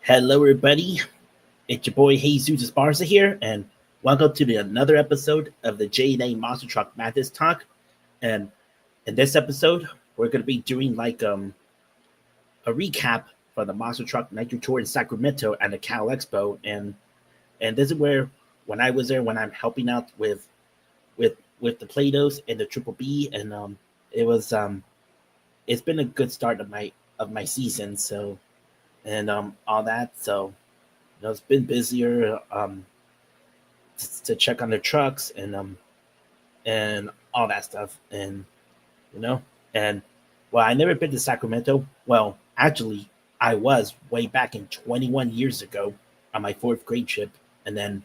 Hello, everybody. It's your boy Jesus Esparza here, and welcome to another episode of the J&A Monster Truck Madness Talk. And in this episode, we're going to be doing a recap for the Monster Truck Nitro Tour in Sacramento and the Cap Expo. And this is where when I was there, when I'm helping out with the Play-Dohs and the Triple B, and it was it's been a good start of my season. So and all that. So it's been busier to check on their trucks and all that stuff. And and well, I never been to Sacramento. Well, actually, I was way back in 21 years ago on my fourth grade trip, and then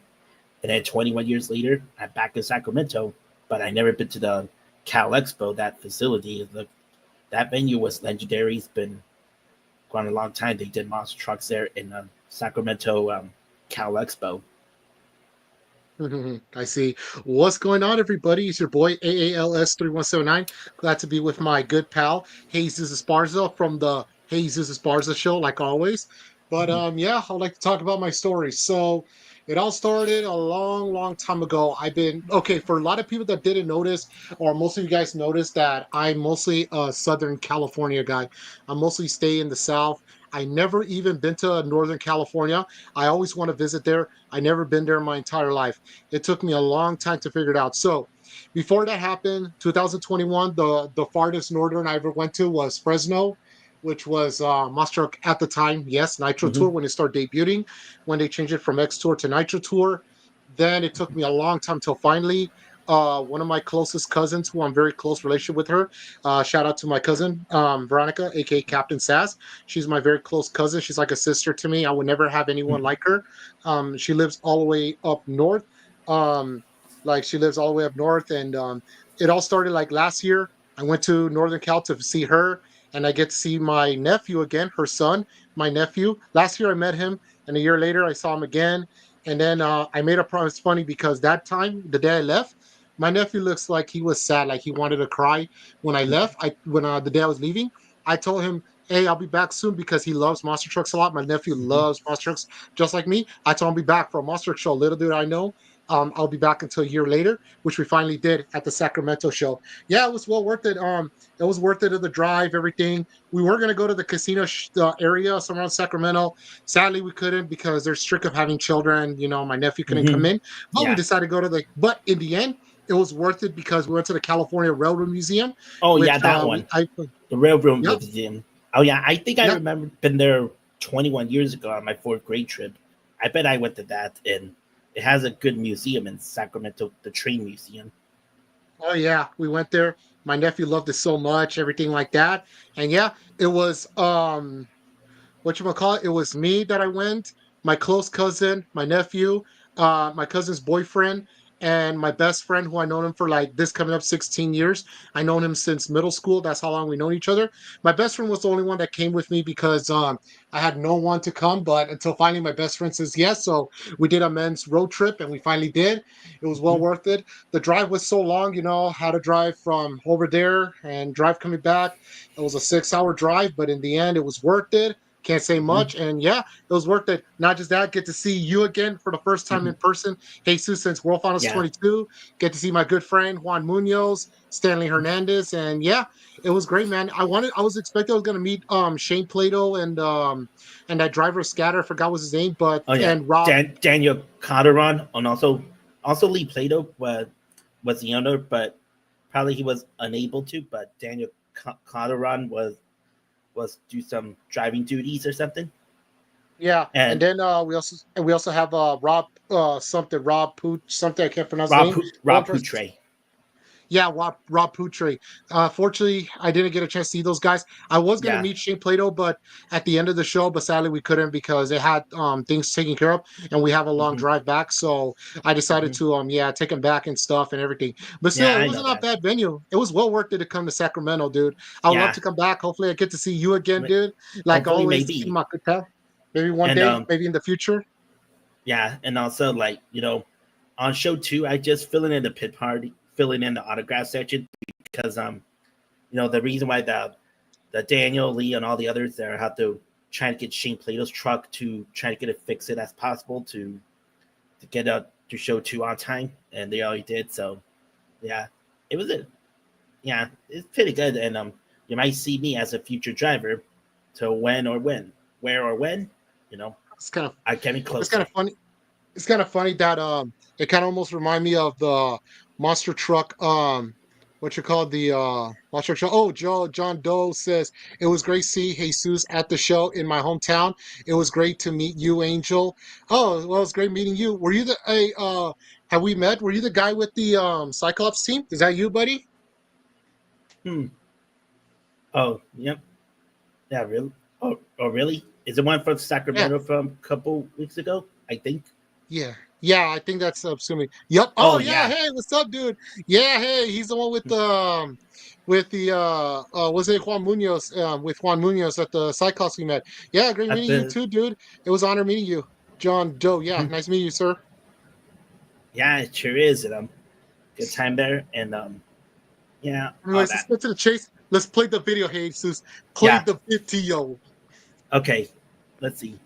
21 years later, I'm back in Sacramento. But I never been to the Cap Expo. That facility, that venue was legendary. It's been quite a long time. They did monster trucks there in Sacramento Cap Expo. I see. What's going on, everybody? It's your boy AALS3179. Glad to be with my good pal Jesus Esparza from the Jesus Esparza show, like always. But yeah, I'd like to talk about my story. So it all started a long, long time ago. I've been okay for a lot of people that didn't notice, or most of you guys noticed that I'm mostly a Southern California guy. I mostly stay in the South. I never even been to Northern California. I always want to visit there. I never been there my entire life. It took me a long time to figure it out. So before that happened, 2021, the farthest northern I ever went to was Fresno, which was Monster Truck at the time. Yes, Nitro Tour Mm-hmm. when it started debuting, when they changed it from X Tour to Nitro Tour. Then it took me a long time till finally one of my closest cousins, who I'm very close relationship with her. Shout out to my cousin Veronica, aka Captain Sass. She's my very close cousin. She's like a sister to me. I would never have anyone like her. She lives all the way up north. Um, like she lives all the way up north, and it all started like last year. I went to Northern Cal to see her, and I get to see my nephew again, her son, my nephew. Last year I met him, and a year later I saw him again. And then I made a promise. Funny because that time, the day I left, my nephew looks like he was sad, like he wanted to cry when I left. When the day I was leaving, I told him, "Hey, I'll be back soon," because he loves monster trucks a lot. My nephew Mm-hmm. loves monster trucks just like me. I told him I'll be back for a monster truck show. Little did I know, I'll be back until a year later, which we finally did at the Sacramento show. Yeah, it was well worth it. It was worth it of the drive, everything. We were gonna go to the casino area somewhere in Sacramento. Sadly, we couldn't because they're strict of having children. My nephew couldn't come Mm-hmm. in, but we Yeah. decided to go to the. But in the end, it was worth it because we went to the California Railroad Museum, Oh yeah, which that one. The Railroad yeah, Museum. Oh yeah, I think I yeah, remember been there 21 years ago on my fourth grade trip. I bet I went to that, and it has a good museum in Sacramento, the train museum. oh yeah, we went there. My nephew loved it so much, everything like that, and yeah, it was what you call it. It was me that I went, my close cousin, my nephew, my cousin's boyfriend, and my best friend, who I known him for like this coming up 16 years. I known him since middle school. That's how long we known each other. My best friend was the only one that came with me because I had no one to come, but until finally my best friend says yes. So we did a men's road trip, and we finally did. It was well Mm-hmm. worth it. The drive was so long, had to drive from over there and drive coming back. It was a 6-hour drive, but in the end, it was worth it. Can't say Mm-hmm. much. And yeah, it was worth it. Not just that, get to see you again for the first time Mm-hmm. in person. Jesus, since World Finals Yeah. 22. Get to see my good friend Juan Munoz, Stanley Hernandez. And yeah, it was great, man. I was expecting I was gonna meet Shane Plato and that driver Scatter, I forgot was his name, but Oh yeah, and Rob. Daniel Calderon, and also Lee Plato was the owner, but probably he was unable to. But Daniel Calderon was do some driving duties or something. Yeah, and And then we also have Rob Pooch something, I can't pronounce the name. One Rob person. Poutre. Yeah, Rob Poutre. Fortunately, I didn't get a chance to see those guys. I was going to Yeah. meet Shane Plato, but at the end of the show, but sadly we couldn't because they had things taken care of, and we have a long Mm-hmm. drive back. So I decided Mm-hmm. to yeah, take him back and stuff and everything. But Yeah, still, it I know wasn't a that. bad venue. It was well worth it to come to Sacramento, dude. I would love Yeah. to come back. Hopefully, I get to see you again, dude. Like Hopefully, always, to see maybe. my good pal. Maybe one And day, maybe in the future. yeah, and also on show two, I just filling in the autograph section because the reason why the Daniel Lee and all the others there have to trying to get Shane Plato's truck to try to get it fixed as possible to get out to show 2 on time, and they already did. So yeah, it was it's pretty good, and you might see me as a future driver to where or when, It's kind of I can be close. it's kind of funny. It's kind of funny that it kind of almost remind me of the monster truck what you call the monster truck. Oh, John Doe says it was great to see Jesus at the show in my hometown. It was great to meet you, Angel. Oh, well, it's great meeting you. Were you the have we met? Were you the guy with the Cyclops team? Is that you, buddy? Oh, yep. Yeah, really? Oh, really? Is the one from Sacramento from a couple weeks ago? I think. Yeah. Yeah, I think that's assuming. Yep. Oh, Oh yeah. Hey, what's up, dude? Yeah, hey, he's the one with the was it Juan Munoz with Juan Munoz at the Cyclops we met. Yeah, great meeting you too, dude. It was an honor meeting you. John Doe. Yeah, nice meeting you, sir. Yeah, it sure is. And good time there. And yeah. Anyways, let's get to the chase. Let's play the video, Jesus. Play the video. Okay. Let's see.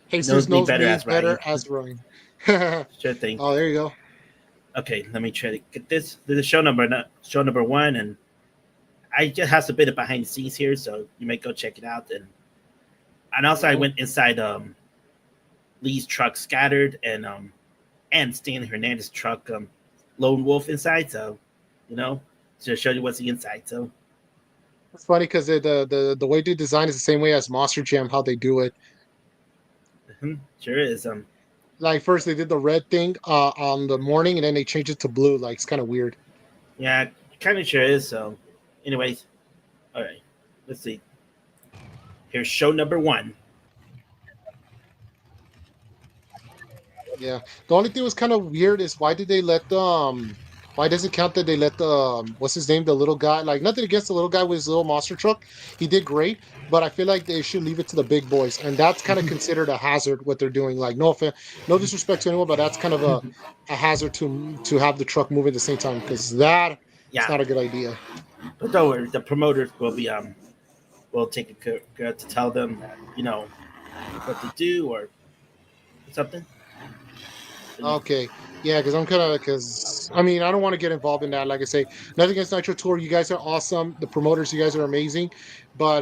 Jesus knows me better as Ryan. Sure thing. Oh, there you go. Okay, let me try to get this. This is show number 1, and I just have a bit of behind the scenes here, so you may go check it out. And also I went inside Lee's truck Scattered and Stanley Hernandez's truck Lone Wolf inside, so to show you what's the inside. So it's funny because the way they design is the same way as Monster Jam, how they do it. Sure is. Like first they did the red thing on the morning, and then they changed it to blue. Like it's kind of weird. Yeah, kind of sure is. So, anyways, all right. Let's see. Here's show number 1. Yeah. The only thing was kind of weird is why did they let why does it count that they let the what's his name, the little guy? Like nothing against the little guy with his little monster truck, he did great, but I feel like they should leave it to the big boys, and that's kind of considered a hazard what they're doing. Like no disrespect to anyone, but that's kind of a hazard to have the truck move at the same time because it's not a good idea. But don't worry, the promoters will take care to tell them that, what to do or something. Okay. Yeah, because I don't want to get involved in that. Like I say, nothing against Nitro Tour. You guys are awesome. The promoters, you guys are amazing. But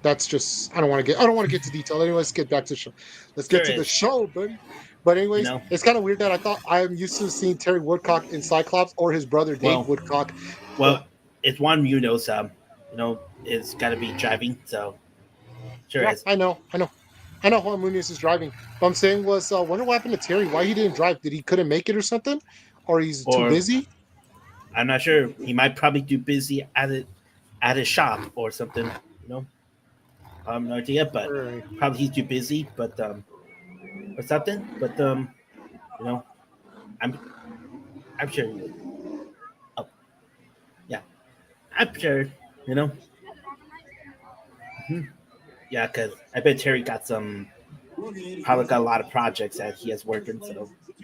that's just I don't want to get to detail. Anyway, let's get back to the show. Let's get to the show, buddy. But anyways, it's kind of weird that I'm used to seeing Terry Woodcock in Cyclops or his brother Dave Woodcock. Well, it's Juan Munoz. It's got to be driving. So sure is. I know Juan Munoz is driving. But I'm saying was, wonder what happened to Terry. Why he didn't drive? Did he couldn't make it or something? Or he's too busy? I'm not sure. He might probably too busy at his shop or something. I have no idea, but probably he's too busy. But or something. But I'm sure. He would. Oh, yeah, I'm sure. Yeah, because I bet Terry probably got a lot of projects that he has working.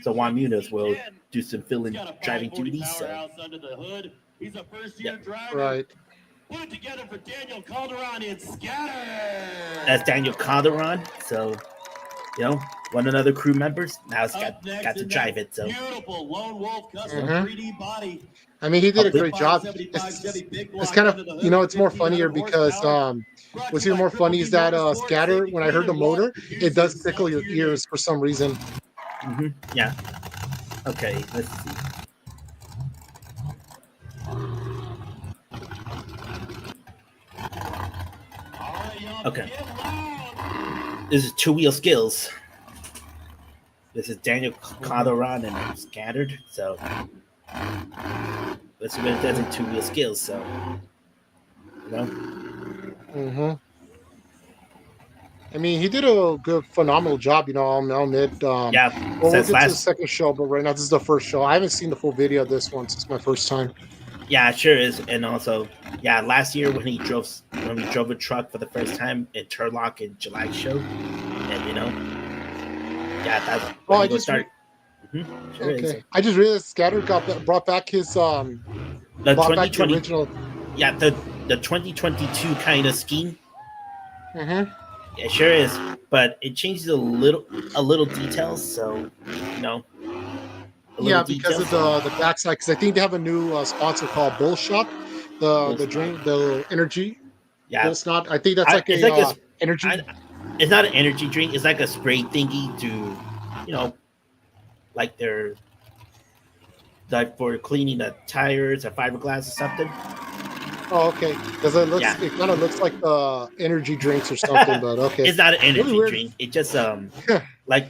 So Juan Munoz will do some filling driving duties. So. He's a first-year driver. Right. Put it together for Daniel Calderon in Scatter. That's Daniel Calderon. So, one of the other crew members. Now it's got to drive it. So beautiful Lone Wolf custom 3D body. I mean, he did a great job. It's kind of, it's more funnier because what's even more funny is that Scatter, when I heard the motor, it does tickle your ears for some reason. Yeah. Okay, let's see. Okay. This is 2-wheel skills. This is Daniel Calderon and Scattered. So let's see what it does in 2-wheel skills. So, I mean, he did a good, phenomenal job. I'll admit. We'll get to the second show, but right now this is the first show. I haven't seen the full video of this one. It's my first time. Yeah, it sure is. And also, last year when he drove a truck for the first time in Turlock in July show, and that's when I just start. I just realized Scatter brought back his the 2020 original. Yeah, the 2022 kind of scheme. It sure is, but it changes a little details. So, you know, a little Yeah, because details. of the backside. Because I think they have a new sponsor called Bull Shock, Bull the Snot. drink, the energy Yeah, Bull Snot. I think that's like it's a like a. energy. I, it's not an energy drink. It's like a spray thingy to, you know, like they're like for cleaning the tires or fiberglass or something. Oh, okay. Because Yeah, it kind of looks like energy drinks or something. But okay, it's not an really energy weird. drink. It just like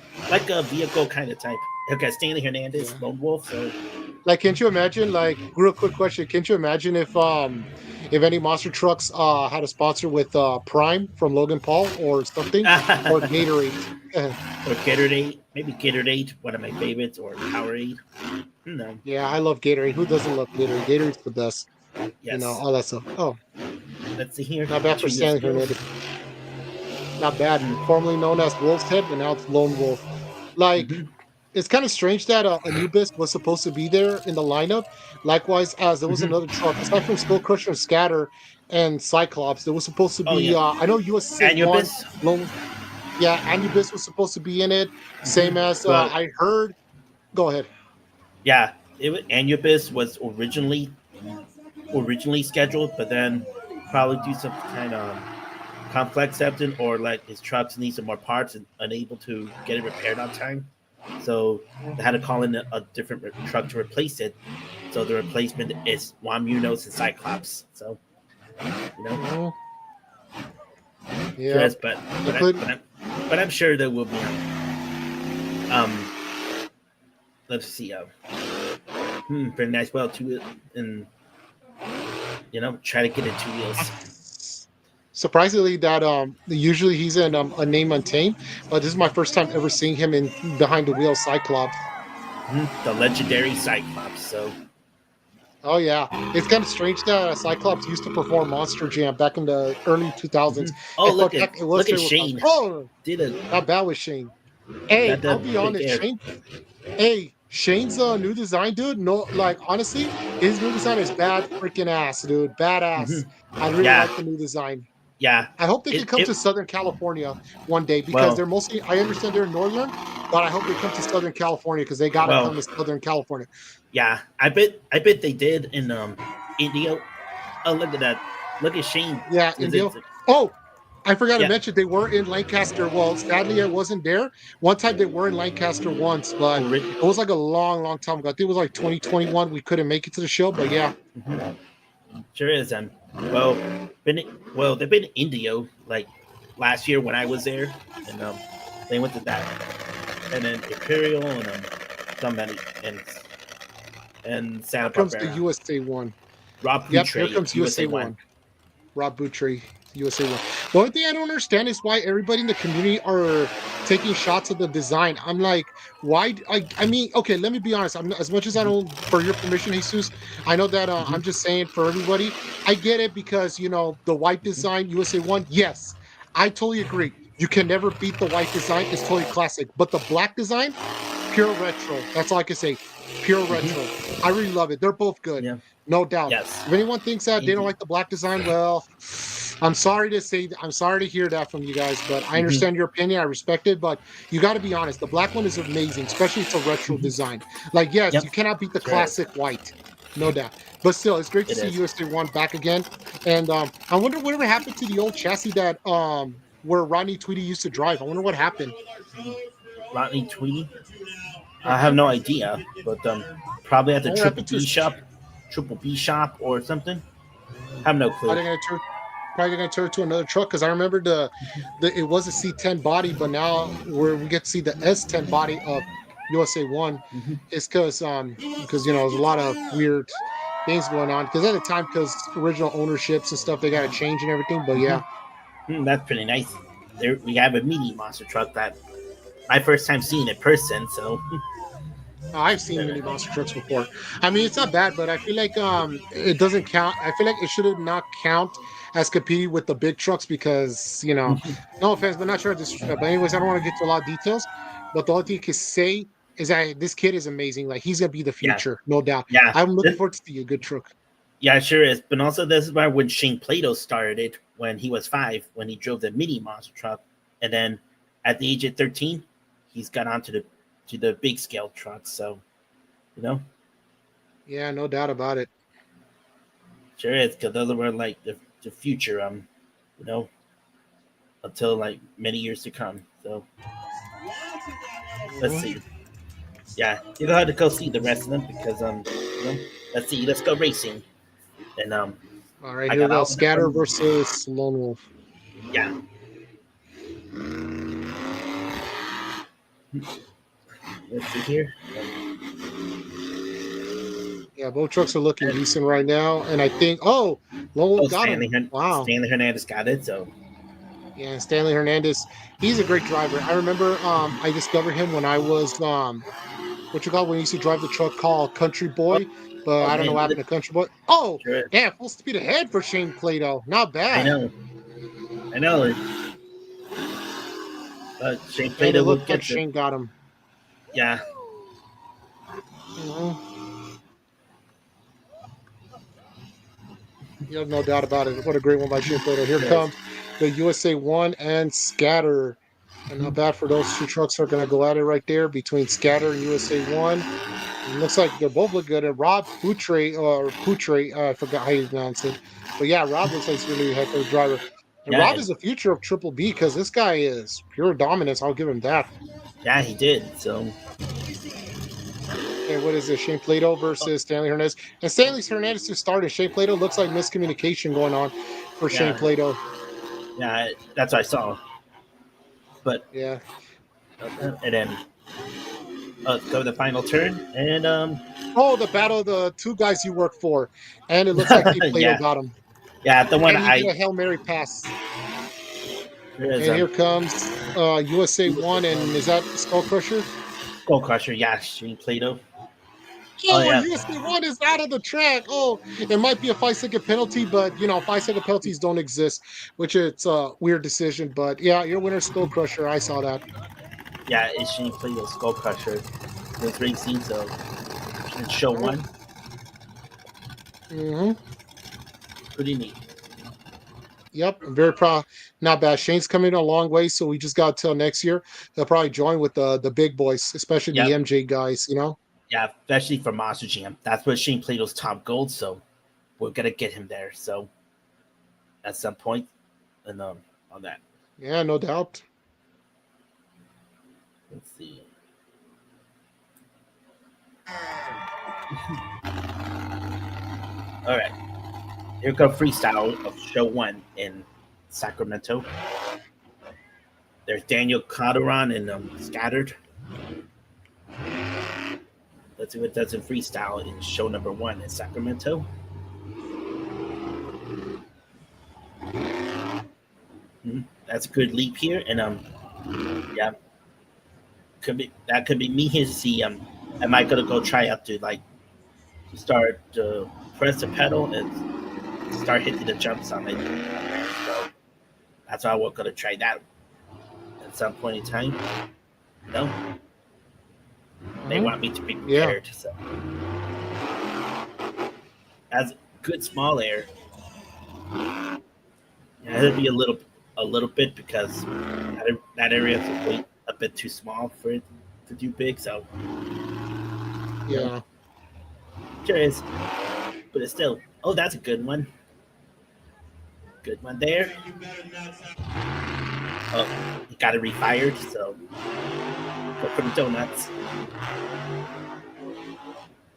a vehicle kind of type. Okay, Stanley Hernandez, Yeah. Lone Wolf. So Like, can't you imagine? Like, real quick question: can't you imagine if any monster trucks had a sponsor with Prime from Logan Paul or something, or Gatorade? or Gatorade, maybe Gatorade, one of my favorites, or Powerade. No, Yeah, I love Gatorade. Who doesn't love Gatorade? Gatorade's the best. You know, yes. all that stuff. Oh, Let's see here. not bad for 2 years Stanley ago. Hernandez. Not bad. Formerly known as Wolf's Head, but now it's Lone Wolf. Like, Mm-hmm. it's kind of strange that Anubis was supposed to be there in the lineup. Likewise, as there was Mm-hmm. another truck, aside from Skull Crusher and Scatter and Cyclops, there was supposed to Oh be, yeah, I know USA 1, Anubis. Lone, yeah, Anubis was supposed to be in it. Same Mm-hmm. as But I heard. Go ahead. yeah, Anubis was originally scheduled, but then probably due some kind of conflict acceptance or like his trucks need some more parts and unable to get it repaired on time. So they had to call in a different truck to replace it. So the replacement is Juan Munoz and Cyclops. So you know, Mhm. Yeah, Chris, include. but I'm sure there will be. Um, let's see. Very nice. Well, two and try to get it 2 wheels. Surprisingly, that usually he's in a name untamed, but this is my first time ever seeing him in behind the wheel Cyclops. The legendary Cyclops. So Oh yeah, it's kind of strange that Cyclops used to perform Monster Jam back in the early 2000s. oh, I thought heck, it was look at here with Shane. oh, Did a not bad with Shane. Hey, got the I'll be big honest, air. Shane. Hey, Shane's new design, dude. No, like honestly, his new design is bad freaking ass, dude. Badass. I really Yeah, like the new design. yeah. I hope they can come It to Southern California one day because well they're mostly. I understand they're northern, but I hope they come to Southern California because they got to well come to Southern California. yeah. I bet they did in India. Oh, look at that. Look at Shane. Yeah, Is India. it? Oh, I forgot to Yeah. mention they were in Lancaster. Well, sadly, I wasn't there. One time they were in Lancaster once, but Ori- it was like a long, long time ago. I think it was like 2021. We couldn't make it to the show, but yeah. Sure is. Well, they've been in Indio like last year when I was there, and they went to that, and then Imperial and somebody and Here Santa comes the Barbara. USA one. Rob Yep, here Poutre, comes USA USA one. one. Rob Boutry, USA one. The only thing I don't understand is why everybody in the community are taking shots at the design. I'm like, why? I mean, okay, let me be honest. I'm as much as I don't, for your permission, Jesus. I know that Mm-hmm. I'm just saying for everybody. I get it because the white design USA one. Yes, I totally agree. You can never beat the white design. It's totally classic. But the black design, pure retro. That's all I can say. Pure retro. I really love it. They're both good, Yeah. no doubt. Yes. If anyone thinks that they don't Indeed. like the black design, well, I'm sorry to say, I'm sorry to hear that from you guys, but I understand your opinion. I respect it, but you got to be honest. The black one is amazing, especially it's a retro design. Like, yes, Yep. you cannot beat the Sure is. classic white, no doubt. But still, it's great to It see is. USA One back again. And I wonder whatever happened to the old chassis that where Rodney Tweedy used to drive. I wonder what happened. Rodney Tweedy. I have no idea, but probably at the What happened to his? Triple B shop or something. I have no Are clue. they going to turn? Probably going to turn to another truck because I remember the it was a C10 body, but now we get to see the S10 body of USA One. Mm-hmm. It's because there's a lot of weird things going on because at the time because original ownerships and stuff they got to change and everything. But yeah, That's pretty nice. There we have a mini monster truck that my first time seeing in person. So I've seen mini monster trucks before. I mean, it's not bad, but I feel like it doesn't count. I feel like it should not count as competing with the big trucks because no offense, but not sure this. But anyways, I don't want to get to a lot of details. But the only thing I can say is that this kid is amazing. Like he's gonna be the yeah, future, no doubt. yeah, I'm looking forward to see a good truck. yeah, it sure is. But also, this is why when Shane Plato started when he was 5, when he drove the mini monster truck, and then at the age of 13, he's got onto the big scale trucks. So, you know, Yeah, no doubt about it. sure is, because those were like the future. You know, until like many years to come. So let's see. Yeah, you know how to go see the rest of them because you know, let's see, let's go racing. And All right, I here we got go. all Scatter different, versus Lone Wolf. yeah. Let's see here. Yeah, both trucks are looking decent right now, and I think Lone Wolf got him. Wow. Stanley Hernandez got it. So Yeah, and Stanley Hernandez, he's a great driver. I remember I discovered him when I was what you call when you used to drive the truck called Country oh, Boy, but oh I don't know man, what happened to Country Boy. Oh, sure. yeah, full speed ahead for Shane Plato. Not I bad. know, I know. Shane And it Plato will looked like get the Shane got him. yeah. hmm You have no doubt about it. What a great one by Shane Plato. Here Yes. comes the USA 1 and Scatter. And not bad for those two trucks are going to go at it right there between Scatter and USA 1. It looks like they're both look good. And Rob Poutre, I forgot how you pronounce it. But yeah, Rob looks like he's really a heck of a driver. And Yeah, Rob is the future of Triple B because this guy is pure dominance. I'll give him that. yeah, he did. So And what is it? Shane Plato versus Stanley Hernandez. And Stanley Hernandez just started. Shane Plato looks like miscommunication going on for Shane yeah, Plato. yeah, that's what I saw. But Yeah. and then let's go to the final turn, and Oh, the battle of the two guys you work for. And it looks like Plato yeah, got him. yeah, the one And he did a I Hail Mary pass. is And here comes USA 1. And is that Skull Crusher? Skull Crusher. Yeah, Shane Plato. Oh, yeah, USA 1 is out of the track. Oh, it might be a 5-second penalty, but 5-second penalties don't exist, which it's a weird decision. But yeah, your winner, Skull Crusher. I saw that. yeah, it's Shane Plato Skull Crusher. Was racing, so it's show one. Mm-hmm. Pretty neat. Yep, I'm very proud. Not bad. Shane's coming a long way, so we just got till next year. They'll probably join with the big boys, especially the Yep. MJ guys. Yeah, especially for Monster Jam. That's what Shane Plato's top goal, so we're gonna get him there. So at some point, and on that. Yeah, no doubt. Let's see. All right. Here comes Freestyle of show one in Sacramento. There's Daniel Calderon and Scattered. Let's see what does in Freestyle in show number one in Sacramento. That's a good leap here, and yeah, could be me here to see. Am I gonna go try out to start to press the pedal and start hitting the jumps on it? So that's why we're gonna try that at some point in time. They want me to be prepared. Yeah. So as good small air, it'll be a little bit because that area is a bit too small for it to do big. So yeah, sure is, but it's still. Oh, that's a good one. Good one there. Oh, he got it refired, so go for the donuts.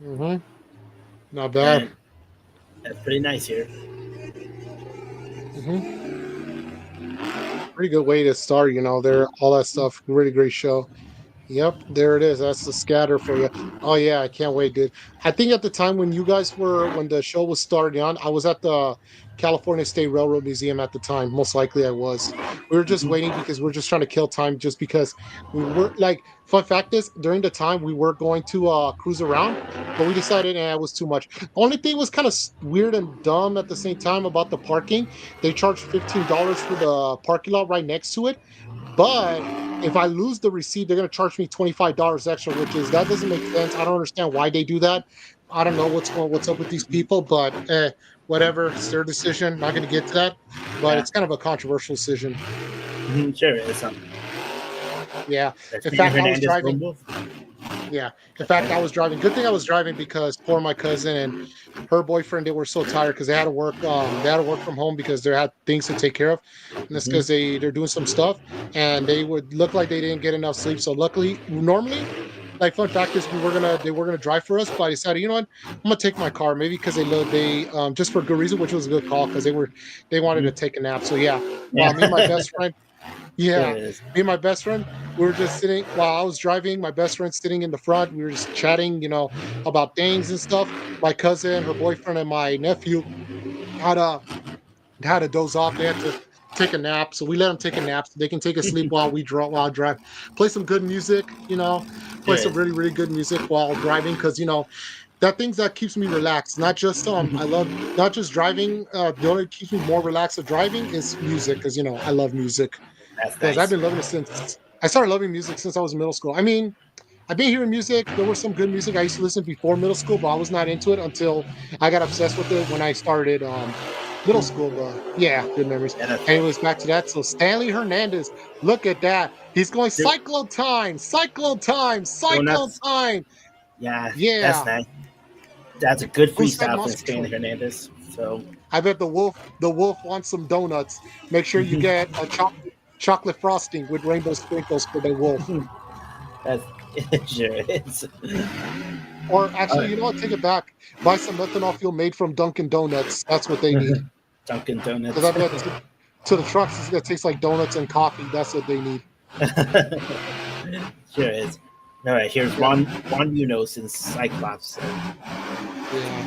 Mm-hmm. Not bad. And that's pretty nice here. Mm-hmm. Pretty good way to start, there, all that stuff. Really great show. Yep, there it is. That's the scatter for you. Oh yeah, I can't wait, dude. I think at the time when when the show was starting on, I was at the California State Railroad Museum at the time. Most likely I was. We were just waiting because we're just trying to kill time just because we were fun fact is during the time we were going to cruise around, but we decided it was too much. The only thing was kind of weird and dumb at the same time about the parking. They charged $15 for the parking lot right next to it. But if I lose the receipt, they're going to charge me $25 extra, that doesn't make sense. I don't understand why they do that. I don't know what's up with these people, but whatever. It's their decision. Not going to get to that, but it's kind of a controversial decision. Sure is. Yeah. That's In Peter fact, I was Hernandez driving. Wolf. Yeah. In fact, I was driving. Good thing I was driving because poor my cousin and her boyfriend, they were so tired because they had to work. They had to work from home because they had things to take care of, and that's because they're doing some stuff, and they would look like they didn't get enough sleep. So luckily, normally, like fun fact is they were gonna drive for us, but I decided, you know what, I'm gonna take my car maybe because they just for good reason, which was a good call because they wanted to take a nap. So yeah, Yeah. me and my best friend. Sure Yeah, is. me and my best friend, we were just sitting while I was driving. My best friend sitting in the front. We were just chatting, about things and stuff. My cousin, her boyfriend, and my nephew had a had to doze off. They had to take a nap, so we let them take a nap. So they can take a sleep while I drive. Play some good music, play Sure some is. really really good music while driving, because that things that keeps me relaxed. Not just I love not just driving. The only keeps me more relaxed of driving is music, because I love music. That's Because I've nice. been loving it since I started loving music since I was in middle school. I mean, I've been hearing music. There was some good music I used to listen before middle school, but I was not into it until I got obsessed with it when I started middle school. But yeah, good memories. Yeah, that's Anyways, back to that. So Stanley Hernandez, look at that. He's going Dude, cyclo time, cyclo time, cyclo donuts. time. Yeah, that's Yeah. nice. That's a good Who's that freestyle from monster Stanley truck? Hernandez. So I bet the wolf wants some donuts. Make sure you get a chocolate frosting with rainbow sprinkles for the wolf. that's it sure is. Or All actually, right. you know what? Take it back. Buy some ethanol fuel made from Dunkin' Donuts. That's what they need. Dunkin' Because Donuts. I bet to the trucks, it's gonna taste like donuts and coffee. That's what they need. Sure is. All right, here's Yeah, Juan Munoz in Cyclops. So, yeah.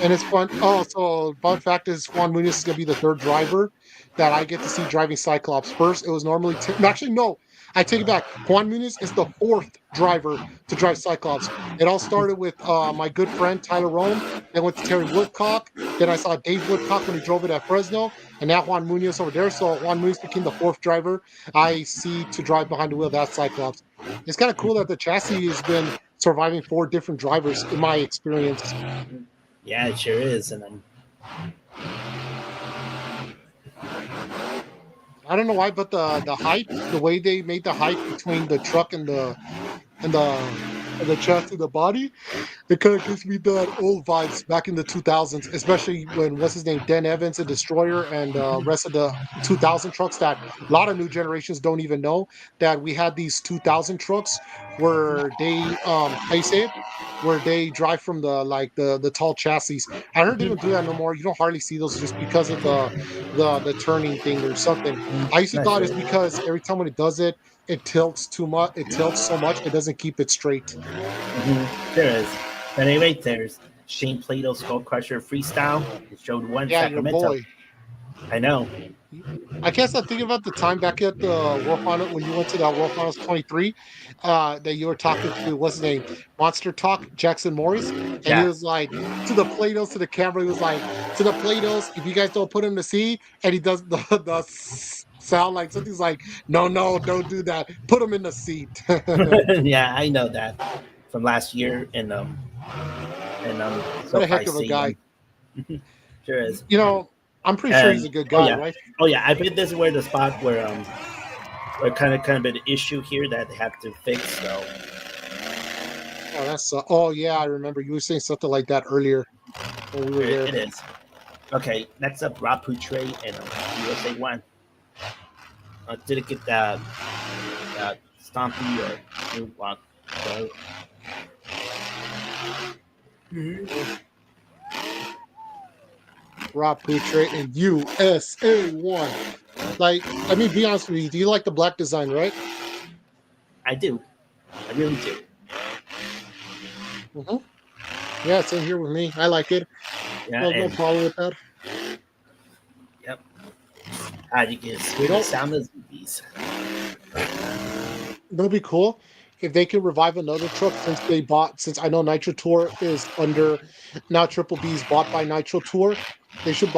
And it's fun. Oh, so fun fact is Juan Munoz is gonna be the third driver that I get to see driving Cyclops. First, it was normally actually no, I take it back. Juan Munoz is the fourth driver to drive Cyclops. It all started with my good friend Tyler Rome. Then went to Terry Woodcock. Then I saw Dave Woodcock when he drove it at Fresno, and now Juan Munoz over there. So Juan Munoz became the fourth driver I see to drive behind the wheel of that Cyclops. It's kind of cool that the chassis has been surviving four different drivers in my experience. yeah, it sure is. And I don't know why, but the height, the way they made the height between the truck and the chassis, the body, it kind of gives me that old vibes back in the 2000s, especially when what's his name, Dan Evans, and Destroyer, and rest of the 2000 trucks that a lot of new generations don't even know that we had these 2000 trucks where they how you say it, where they drive from the tall chassis. I heard they don't do that no more. You don't hardly see those just because of the turning thing or something. I used to not thought sure. it's because every time when it does it, it tilts too much. It tilts so much it doesn't keep it straight. Sure is. But anyway, there's Shane Plato Skull Crusher Freestyle. It showed one Yeah, your Sacramento. boy. I know. I guess I think about the time back at the World Final when you went to that World Finals 23, that you were talking to what's his name, Monster Talk Jackson Morris, and he Yeah. was like to the Platos, to the camera, he was like to the Platos, if you guys don't put him to sea, and he does the sound like something's like, no, don't do that, put him in the seat. Yeah, I know that from last year in What a SoFi heck of a guy. Stadium. Sure is. I'm pretty sure he's And a good oh guy, yeah, right? oh yeah. I think this is where the spot where kind of an issue here that they have to fix. So Oh, oh yeah, I remember you were saying something like that earlier when we were it there. is. Okay, next up, Rob Poutre and USA One. Didn't get that Stompy or Moonwalk. So, Rob Poutre and USA One. Like, let me be honest with you. Do you like the black design, right? I do. I really do. Mm-hmm. Yeah, same here with me. I like it. Yeah, No and problem with that. yep. You can You hear the know, sound of these. that'd be cool if they could revive another truck since I know Nitro Tour is under now Triple B's bought by Nitro Tour. They should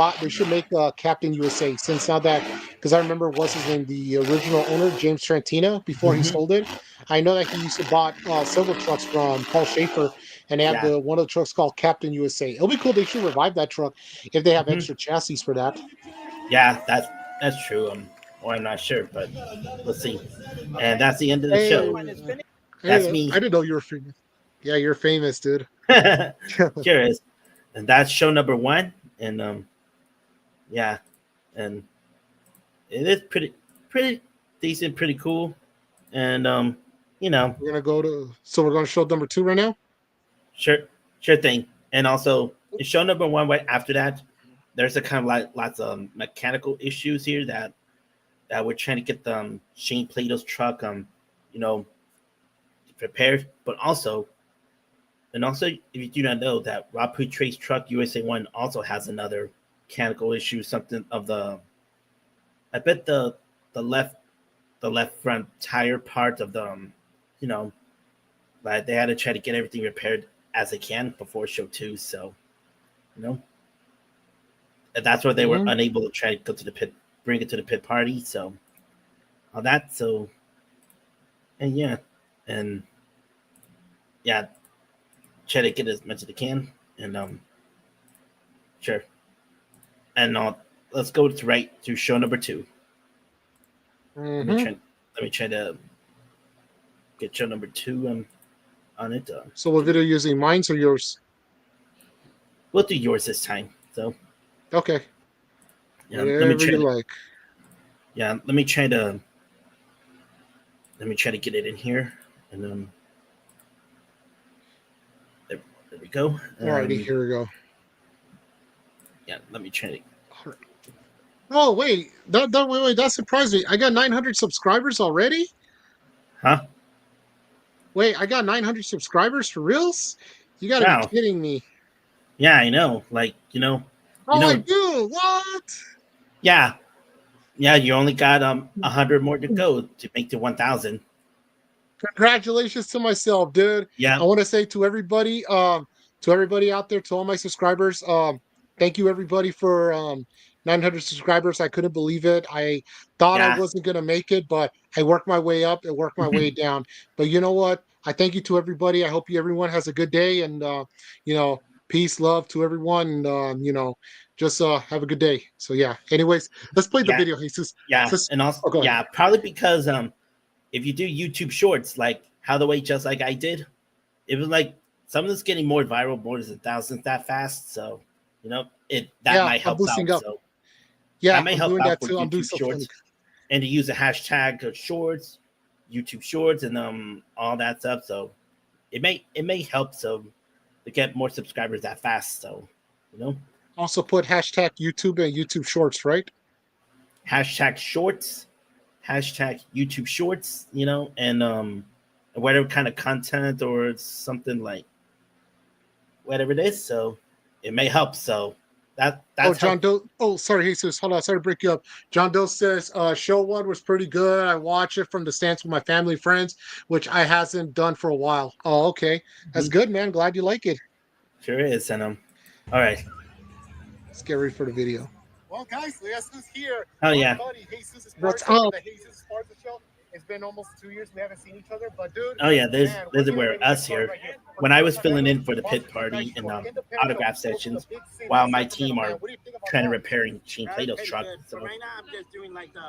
make Captain USA since now that because I remember what's his name, the original owner, James Trantina, before he Mm-hmm. sold it. I know that he used to bought several trucks from Paul Schaefer, and they have Yeah. the one of the trucks called Captain USA. It'll be cool. They should revive that truck if they have Mm-hmm. extra chassis for that. Yeah, that's true. or I'm not sure, but let's see. And that's the end of the Hey, show. That's me. I didn't know you were famous. Yeah, you're famous, dude. Sure is. And that's show number 1. And yeah, and it is pretty decent, pretty cool. And you know, We're gonna go to. So we're gonna show number 2 right now. sure thing. And also, in show number 1, right after that, there's a kind of like lots of mechanical issues here that we're trying to get Shane Plato's truck you know, prepared. But also, if you do not know that Rob Poitret's truck USA 1 also has another mechanical issue, something of I bet the left front tire part of the you know, like they had to try to get everything repaired as they can before show 2. So, you know, and that's why they were unable to try to go to the pit, bring it to the pit party. So all that. So and yeah, try to get as much as they can. And sure. And let's go to show number 2. Let me try to get show number 2 on it. So what video are you using, mine or yours? We'll do yours this time. So okay. Yeah, whatever you like. Yeah, let me try to get it in here, and there we go. Alrighty, here we go. Yeah, let me try to. Oh wait, wait, that surprised me. I got 900 subscribers already. Huh? Wait, I got 900 subscribers for reals? You gotta be kidding me. Yeah, I know. Like, I do. What? Yeah. Yeah, you only got 100 more to go to make to 1,000. Congratulations to myself, dude. Yeah. I want to say to everybody out there, to all my subscribers, thank you everybody for 900 subscribers. I couldn't believe it. I thought I wasn't gonna make it, but I worked my way up and worked my way down. But you know what? I thank you to everybody. I hope everyone has a good day, and peace, love to everyone. And, just have a good day. So yeah. Anyways, let's play the video, Jesus. Yeah, and also probably because if you do YouTube Shorts, like How the Way Just Like I did, it was like some of this getting more viral, more than thousands that fast. So that might help out. Up. So yeah, that may help doing out that for too. I'm doing YouTube Shorts, and to use a hashtag of Shorts, YouTube Shorts, and all that stuff. So it may help to get more subscribers that fast. So Also put hashtag YouTube and YouTube Shorts, right? Hashtag Shorts, hashtag YouTube Shorts, and whatever kind of content or something like whatever it is. So it may help. So that's John Doe. Oh, sorry, Jesus. Hold on. Sorry to break you up. John Doe says show 1 was pretty good. I watch it from the stands with my family friends, which I hasn't done for a while. Oh, okay. That's good, man. Glad you like it. Sure is. And all right. Let's get ready for the video. Well, guys, guess who's here? Oh, yeah. Buddy, Jesus is What's up? The Jesus Esparza show. It's been almost 2 years we haven't seen each other, but dude. Oh yeah, there's where us here. When I was filling in for the pit party and autograph sessions, while my team are trying to repairing Shane Plato's truck. So right now I'm just doing like the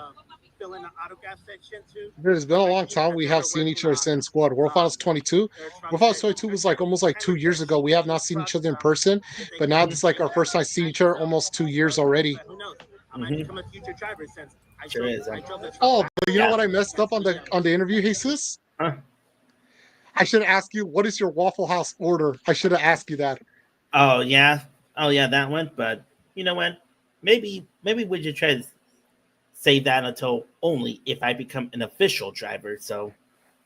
filling the autograph section too. It's been a long time. We have seen each other since what? World Finals 22. World Finals 22 was like almost like 2 years ago. We have not seen each other in person, but now this is like our first time seeing each other almost 2 years already. Who knows? I might become a future driver since I Sure is. Oh, but you know what I messed up on the interview, Jesus? Huh? I should ask you, what is your Waffle House order? I should have asked you that. Oh yeah, that one. But you know what? Maybe we should try to save that until only if I become an official driver. So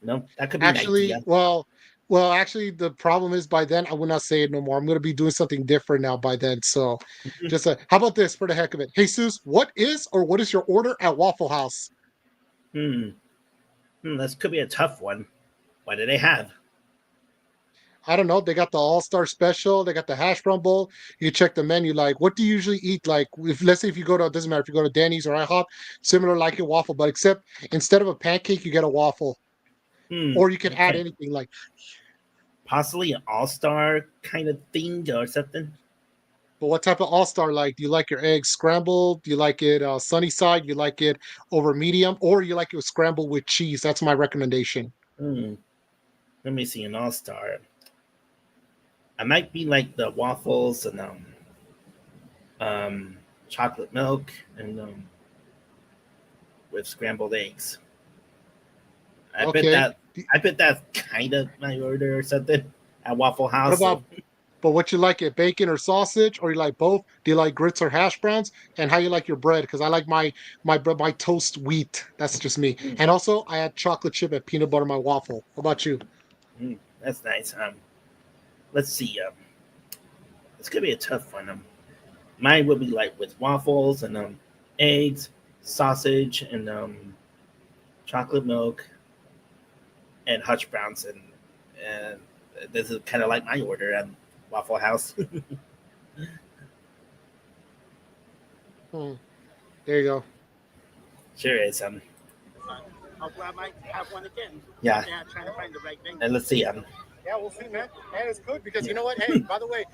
that could be actually an idea. Well, actually, the problem is by then I will not say it no more. I'm going to be doing something different now by then. So, just how about this for the heck of it? Jesus, what is your order at Waffle House? This could be a tough one. What do they have? I don't know. They got the All-Star Special. They got the hash brown bowl. You check the menu. Like, what do you usually eat? Like, let's say if you go to, it doesn't matter if you go to Denny's or IHOP, similar like a waffle, but except instead of a pancake, you get a waffle. Or you can add anything like possibly an all-star kind of thing or something. But what type of all-star like? Do you like your eggs scrambled? Do you like it sunny side? You like it over medium, or you like it scrambled with cheese? That's my recommendation. Hmm. Let me see an all star. I might be like the waffles and um chocolate milk and with scrambled eggs. I bet Okay. that I bet that's kind of my order or something at Waffle What House. about but what you like it, bacon or sausage, or you like both? Do you like grits or hash browns? And how you like your bread? Because I like my toast wheat. That's just me. Mm, And also I add chocolate chip and peanut butter on my waffle. How about you? that's nice. Let's see. It's gonna be a tough one. Mine would be like with waffles and eggs, sausage, and chocolate milk and hash browns, and this is kind of like my order at Waffle House. Hmm. There you go. Sure is. Hopefully I might have one again. Yeah. Trying to find the right venue. And let's see. Yeah, we'll see, man. And it's good because you know what? Hey, by the way,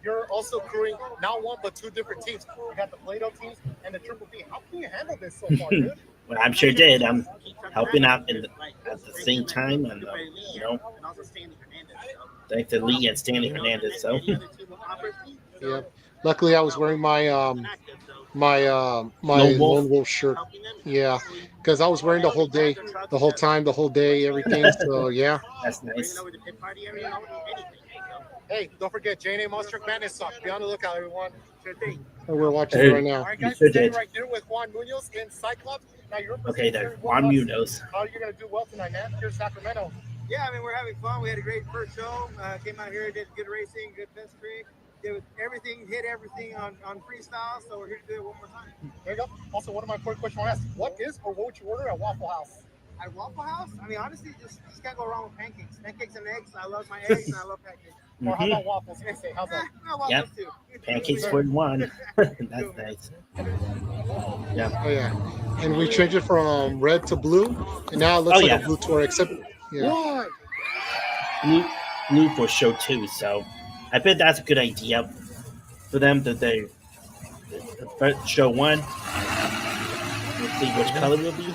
you're also crewing not one but two different teams. You got the Play-Doh teams and the Triple B. How can you handle this so far, dude? Well, I'm sure did. I'm helping out at the same time, and And also Stanley Hernandez. thanks to Lee and Stanley Hernandez. So Yeah. Luckily I was wearing my my Lone Wolf? Lone Wolf shirt. Yeah. Because I was wearing the whole day, the whole time, the whole day, everything. So yeah. that's nice. Hey, don't forget J&A Monster Truck Madness Talk. Be on the lookout, everyone. Sure thing. And we're watching Hey. it right now. All right, You guys, sure we're standing did. right here with Juan Munoz in Cyclops. Now you're Okay, representing there. Terry Juan Wilcox. Munoz. How are you going to do well tonight, man? Here in Sacramento. Yeah, I mean, we're having fun. We had a great first show. Came out here, did good racing, good fence trick. Did everything, hit everything on freestyle. So we're here to do it one more time. There you go. Also, one of my quick questions I want to ask: what is or what would you order at Waffle House? At Waffle House, I mean, honestly, just can't go wrong with pancakes. Pancakes and eggs. I love my eggs and I love pancakes. Or how Mhm. about waffles? Insane. How's that? Waffles too. Pancakes for one. That's nice. Yeah. Oh yeah. And we changed it from red to blue. And now it looks Oh, like yeah. a blue tour, except yeah. Blue for show 2. So I bet that's a good idea for them that they first show 1. We'll see which color will be,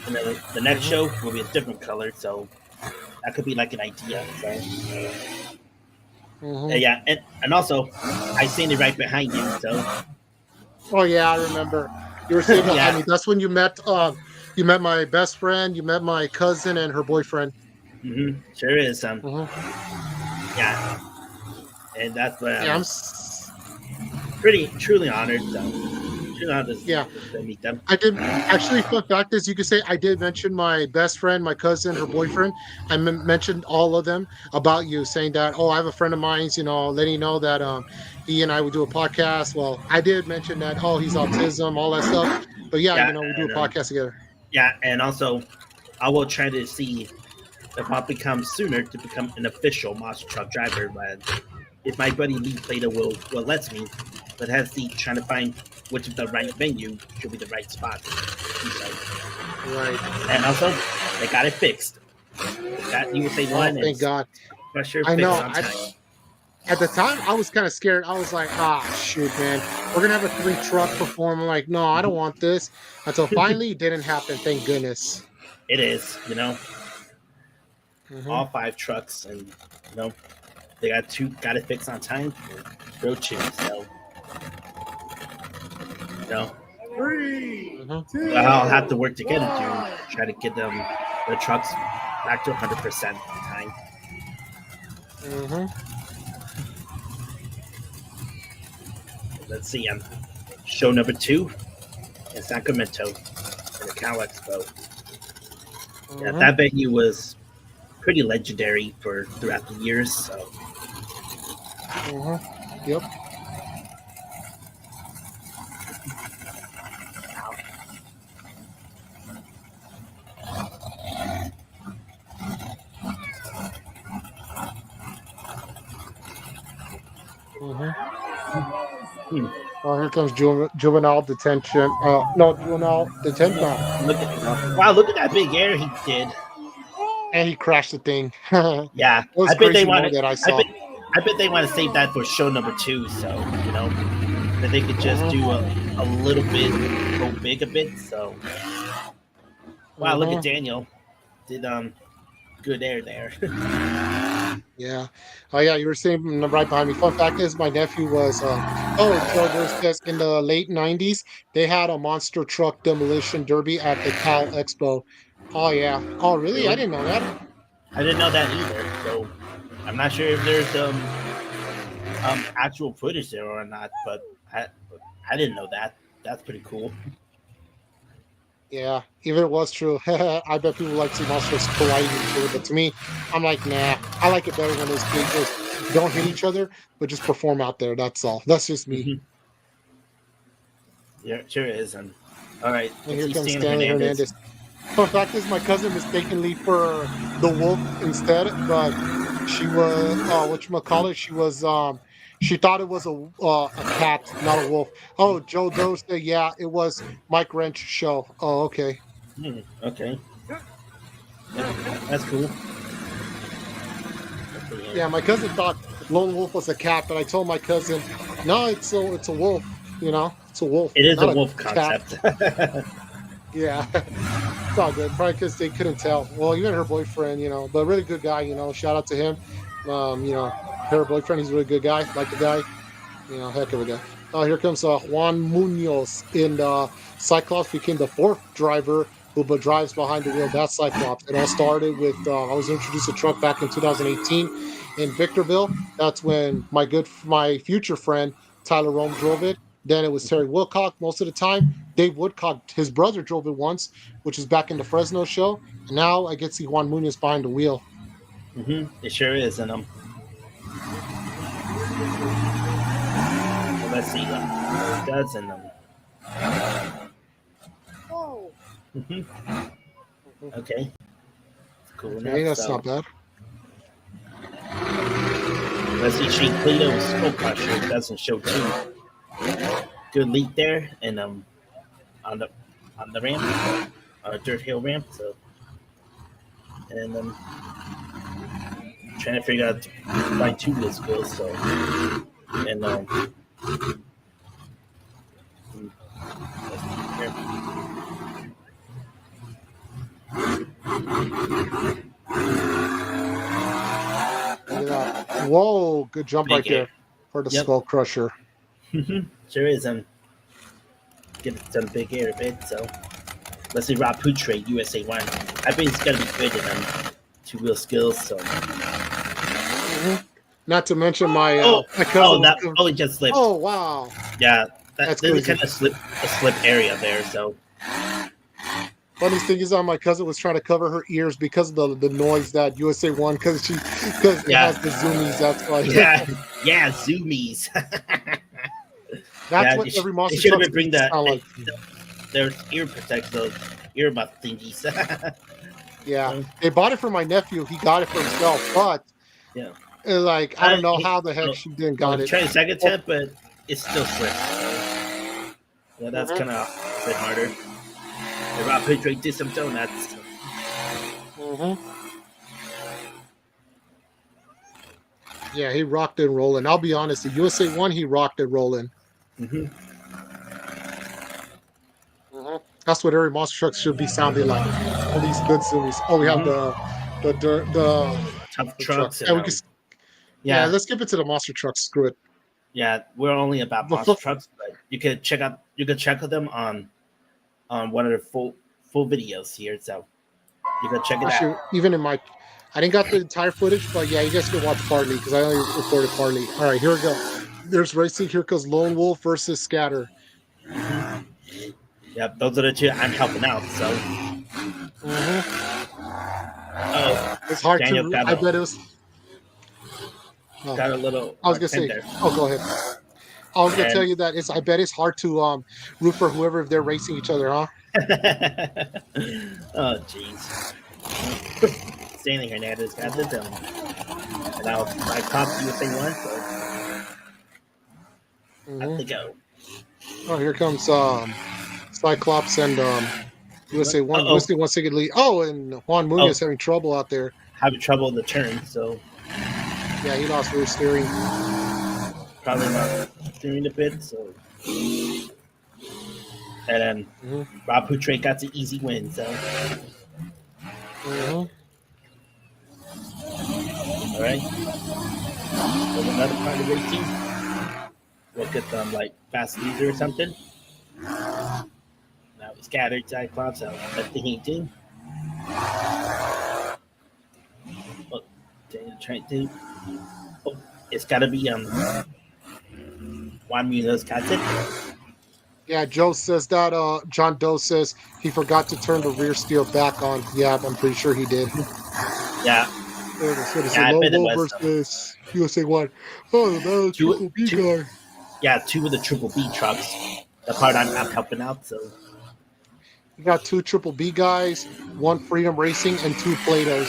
and then the next show will be a different color. So that could be like an idea. So. Mhm. Yeah, and also I seen it right behind you. So Oh yeah, I remember. You were saying Yeah. I mean that's when you met my best friend, you met my cousin and her boyfriend. sure is. Mhm. Yeah, and that's what Yeah, I'm pretty truly honored. So truly honored Yeah. to meet them. I did actually. Fun fact is, you could say I did mention my best friend, my cousin, her boyfriend. I mentioned all of them about you, saying that I have a friend of mine, letting you know that he and I would do a podcast. Well, I did mention that he's autism, all that stuff. But yeah, Yeah, we do a and, podcast together. Yeah, and also I will try to see if I'll become sooner to become an official monster truck driver. But if my buddy Lee Plato will let me, but has to trying to find which of the right venue should be the right spot. Right. And also, they got it fixed. That USA one. Thank God. Pressure I fixed know. on time. At the time, I was kind of scared. I was like, shoot, man. We're going to have a 3-truck perform. I'm like, no, I don't want this. Until finally, it didn't happen. Thank goodness. It is, Mhm. all 5 trucks, and they got it fixed on time. Go 2. So, Mhm. I'll have to work together to try to get the trucks back to 100% time. Mhm. Let's see. Show number 2 in Sacramento in the Cap Expo. Yeah, Mhm. that venue was pretty legendary throughout the years. So, Mhm. Yep. Hmm. Oh, here comes juvenile detention. No, juvenile detention. look at that big air he did. And he crashed the thing. Yeah, It was I bet they crazy wanted that I saw. I bet they want to save that for show number 2, so that they could just do a little bit, go big a bit. So, wow, look at Daniel, did good air there. Yeah. Oh, yeah. You were saying right behind me. Fun fact is, my nephew was. So there's this in the late '90s. They had a monster truck demolition derby at the Cap Expo. Oh yeah. Oh really? I didn't know that. I didn't know that either. So, I'm not sure if there's actual footage there or not, but I didn't know that. That's pretty cool. Yeah, even if it was true. I bet people like to see monsters colliding with each other, but to me, I'm like, nah. I like it better when those kids just don't hit each other, but just perform out there. That's all. That's just me. Mm-hmm. Yeah, sure is. And all right, and here comes Stanley Hernandez. Fun fact is, my cousin mistakenly for the wolf instead, but she was whatchamacallit? She was she thought it was a cat, not a wolf. Oh, Joe Doe said, yeah, it was Mike Wrench show. Oh, okay. Okay. That's cool. Yeah, my cousin thought Lone Wolf was a cat, but I told my cousin, no, it's a wolf. It's a wolf. It is a wolf concept. Yeah, it's all good. Probably because they couldn't tell. Well, even her boyfriend, but really good guy. Shout out to him. Her boyfriend, he's a really good guy. Like the guy, heck of a guy. Oh, here comes Juan Munoz in Cyclops. Became the 4th driver who drives behind the wheel. That's Cyclops. It all started with I was introduced to truck back in 2018 in Victorville. That's when my future friend Tyler Rome drove it. Then it was Terry Wilcock most of the time. Dave Woodcock, his brother, drove it once, which is back in the Fresno show. And now I get to see Juan Munoz behind the wheel. It sure is, and let's see what it does, and okay, cool enough. Hey, that's not bad. Let's see, Shane Cleto's Skull Crusher doesn't show too. Good lead there, and on the ramp, dirt hill ramp. So, and trying to figure out my 2-wheel skills. So, and whoa, good jump right there for the Skull Crusher. Sure is, and give it some big air a bit. So let's see, Rob Poutre, USA 1. I think it's gonna be good in 2-wheel skills. So not to mention my cousin. That only just slipped. Oh wow. Yeah, that's kind of a slip area there. So funny thing is, my cousin was trying to cover her ears because of the noise that USA 1 because it has the zoomies. That's why. Yeah, zoomies. That's what every monster should have truck bring that. like. There's ear protect those earmuff thingies. Yeah, they bought it for my nephew. He got it for himself, but I don't know how the heck she didn't got it. Try a second tip, but it still slipped. Yeah, that's kind of a bit harder. Rob Pedro did some donuts. Yeah, he rocked and rolling. I'll be honest, the USA 1, he rocked and rolling. That's what every monster truck should be sounding like. All these good zoomies. Oh, we have the tough trucks. Yeah, let's skip it to the monster trucks. Screw it. Yeah, we're only about monster trucks, but you can check out them on one of the full videos here. So you can check it out. Even in I didn't got the entire footage, but yeah, you guys can watch partly because I only recorded partly. All right, here we go. There's racing. Here goes Lone Wolf versus Scatter. Yeah, those are the 2 I'm helping out. So it's hard to. I bet it was. Got a little. I was gonna say. There. Oh, go ahead. I was gonna tell you that I bet it's hard to root for whoever if they're racing each other, huh? Oh, jeez. Stanley Hernandez got the film. And now my top USA 1, so have to go. Oh, here comes Cyclops and USA 1. USA 1 second lead. Oh, and Juan Munoz having trouble out there. Having trouble in the turn, so Yeah, he lost rear steering. Probably not steering a bit. So, and then Rob Poutre got the easy win. So, all right. So another part of racing. We'll get them like fast loser or something. Now we scattered Cyclops out at the heating. Oh, trying to. Oh, it's got to be Juan Munoz got it. Yeah, Joe says that. John Doe says he forgot to turn the rear steer back on. Yeah, I'm pretty sure he did. Yeah. Yeah, I bet it was. Versus USA 1. Oh, the Triple B guy. Yeah, 2 of the Triple B trucks. The part I'm helping out. So you got 2 Triple B guys, 1 Freedom Racing, and 2 Platos.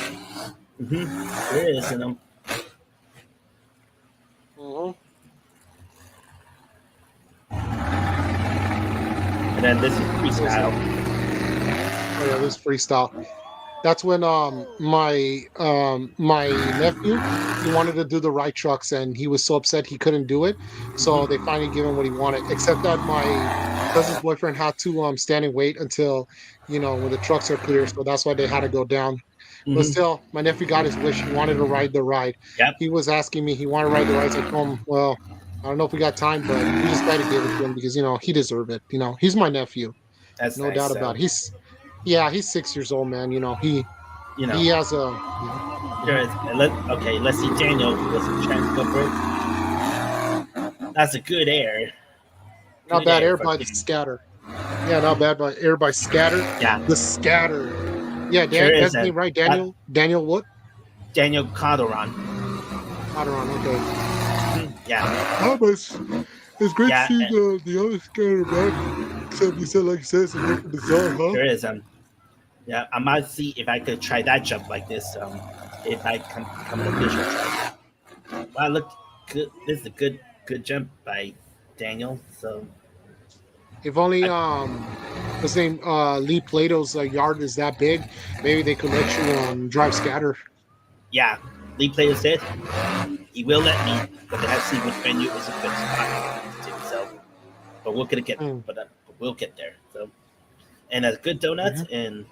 There is in them. And then this is freestyle. Oh yeah, this is freestyle. That's when my nephew, he wanted to do the ride trucks and he was so upset he couldn't do it. So they finally gave him what he wanted. Except that my cousin's boyfriend had to stand and wait until, when the trucks are clear. So that's why they had to go down. But still, my nephew got his wish. He wanted to ride the ride. Yep. He was asking me, he wanted to ride the rides. I told him, well, I don't know if we got time, but we just got to give it to him because, he deserves it. He's my nephew. That's no nice, doubt about it. He's 6 years old, man. He has a. There is. Let's see. Daniel was trying to go for it. That's a good air. Not bad air by the scatter. Yeah, not bad by air by scatter. Yeah. The scatter. Yeah, that's his name, right? Daniel. Daniel what? Daniel Calderon. Calderon. Okay. Yeah. But it's great to see the other scatter back. Except you said, like you said, it's a different design, huh? There is. Yeah, I might see if I could try that jump like this. If I come to visual try. Wow, look good. This is a good jump by Daniel. So if only his name Lee Plato's yard is that big, maybe they could let you drive scatter. Yeah, Lee Plato said he will let me, but they have to see which venue is a good spot to. So, but we're gonna get, but we'll get there. So, and a good donuts and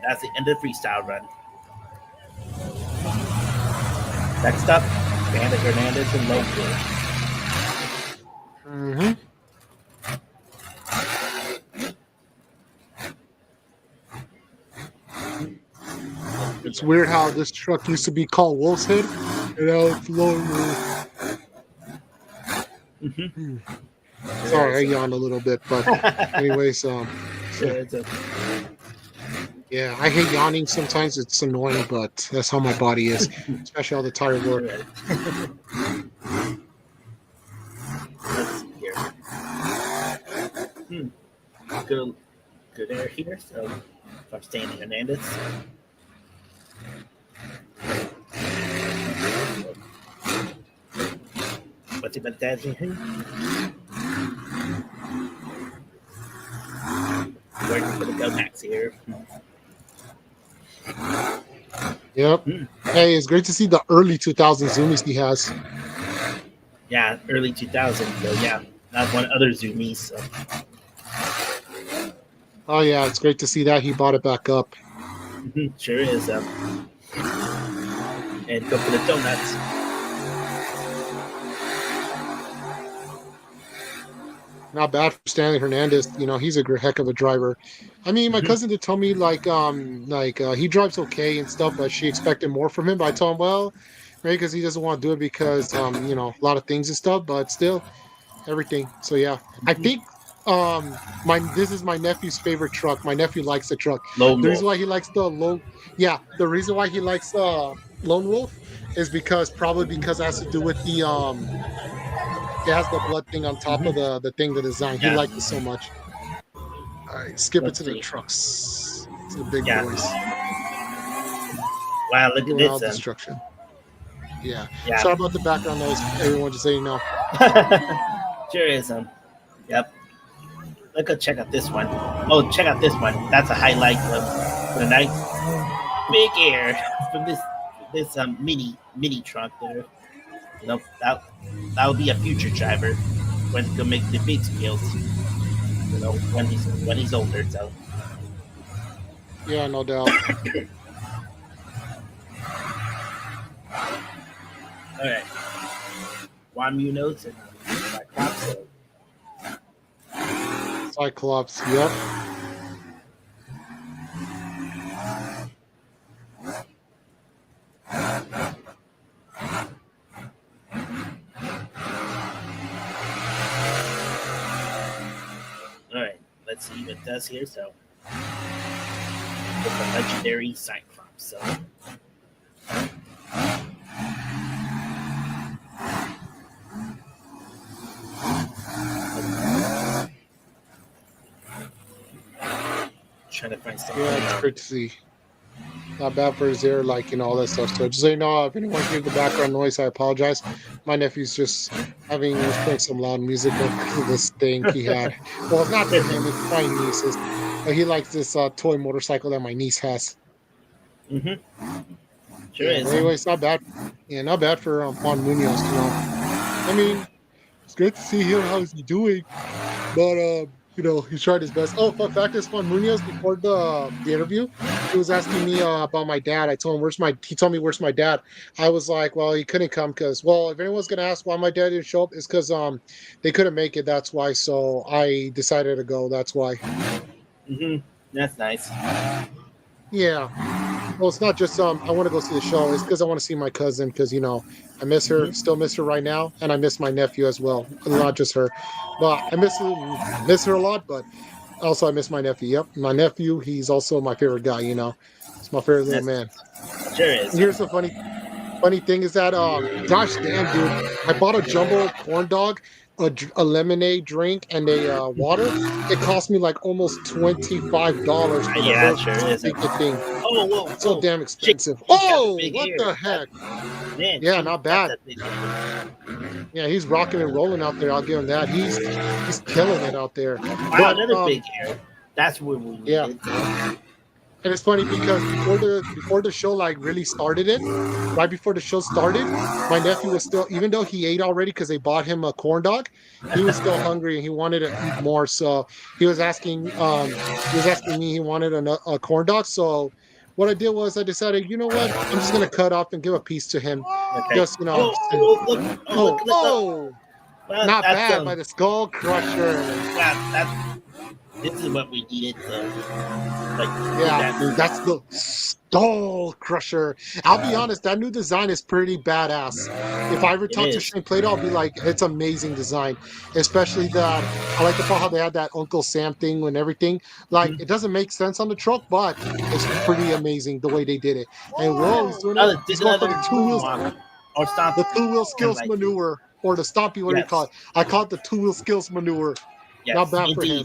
that's the end of the freestyle run. Next up, Bandit Hernandez and Lovewood. It's weird how this truck used to be called Wolf's Head, and now it's Lone Wolf. Sorry, I yawned a little bit, but anyways, yeah, I hate yawning sometimes. It's annoying, but that's how my body is, especially all the tired work. Let's see here. Good air here. So if I'm staying in Hernandez. What's about that here? Working for the Go Max here. Yep. Hey, it's great to see the early 2000 zoomies he has. Yeah, early 2000. So yeah, not one other zoomies. So. Oh yeah, it's great to see that he bought it back up. Sure is. And go for the donuts. Not bad for Stanley Hernandez. He's a heck of a driver. I mean, my cousin did tell me he drives okay and stuff, but she expected more from him. But I told him, well, maybe because he doesn't want to do it because a lot of things and stuff. But still, everything. So yeah, I think this is my nephew's favorite truck. My nephew likes the truck. The reason why he likes the Lone Wolf is because it has to do with the it has the blood thing on top of the thing, the design. He liked it so much. All right, skip it to the trucks. To the big boys. Wow, look at this. Destruction. Yeah. Sorry about the background noise. Everyone just so you know. Sure is. Yep. Let's go check out this one. Oh, check out this one. That's a highlight of the night. Big air from this this mini truck there. You know, that'll be a future driver when he'll make the big skills. You know, when he's older. So Yeah, no doubt. all right, Juan Munoz and Cyclops. Cyclops. Yep. All right, let's see what it does here. So, with the legendary Cyclops. So, trying to find something. Yeah, it's great to see. Not bad for his ear, like, you know, all that stuff. So just so you know, if anyone hears the background noise, I apologize. My nephew's just playing some loud music because of this thing he had. Well, it's not for him, it's my niece's. But he likes this toy motorcycle that my niece has. Mm-hmm. Sure Yeah, is. anyway, it's not bad. Yeah, not bad for Juan Munoz, you know. I mean, it's great to see him. How's he doing? But you know, he tried his best. Oh, fun fact is Juan Munoz before the interview, he was asking me about my dad. I told him he told me where's my dad. I was like, well, he couldn't come because, well, if anyone's gonna ask why my dad didn't show up, it's because they couldn't make it. That's why. So I decided to go. That's why. Mm-hmm. That's nice. Yeah. Well, it's not just I want to go see the show. It's because I want to see my cousin because, you know, I miss her, still miss her right now, and I miss my nephew as well. Not just her, but I miss her a lot. But also I miss my nephew. Yep, my nephew. He's also my favorite guy. You know, he's my favorite little man. Sure is. And here's the funny thing is that gosh damn dude, I bought a jumbo corn dog, a lemonade drink, and a water. It cost me like almost $25 for the Yeah, whole sure is. freaking thing. Oh, whoa, So whoa. damn expensive. Chick, he's got Oh, big what hair. the heck? Man, Yeah, Chick not got bad. that big hair. Yeah, he's rocking and rolling out there. I'll give him that. He's killing it out there. Wow, But another big hair. That's what we needed. yeah. And it's funny because before the show like really started right before the show started, my nephew was still, even though he ate already because they bought him a corn dog, he was still hungry and he wanted to eat more. So he was asking me, he wanted a corn dog. So what I did was I decided, you know what, I'm just gonna cut off and give a piece to him. Okay. Just, you know, Look. Well, not that's, bad by the Skull Crusher. This is what we needed. Yeah, that's the Skull Crusher. I'll be honest, that new design is pretty badass. If I ever talk to Shane Plato, I'll be like, it's amazing design. Especially that, I like the part how they had that Uncle Sam thing and everything. Like, it doesn't make sense on the truck, but it's pretty amazing the way they did it. And Will is doing it. He's going for the two-wheel, or stop the two-wheel skills maneuver, or the stompy, what do you call it? I call it the two-wheel skills maneuver. Yes, Not bad for him.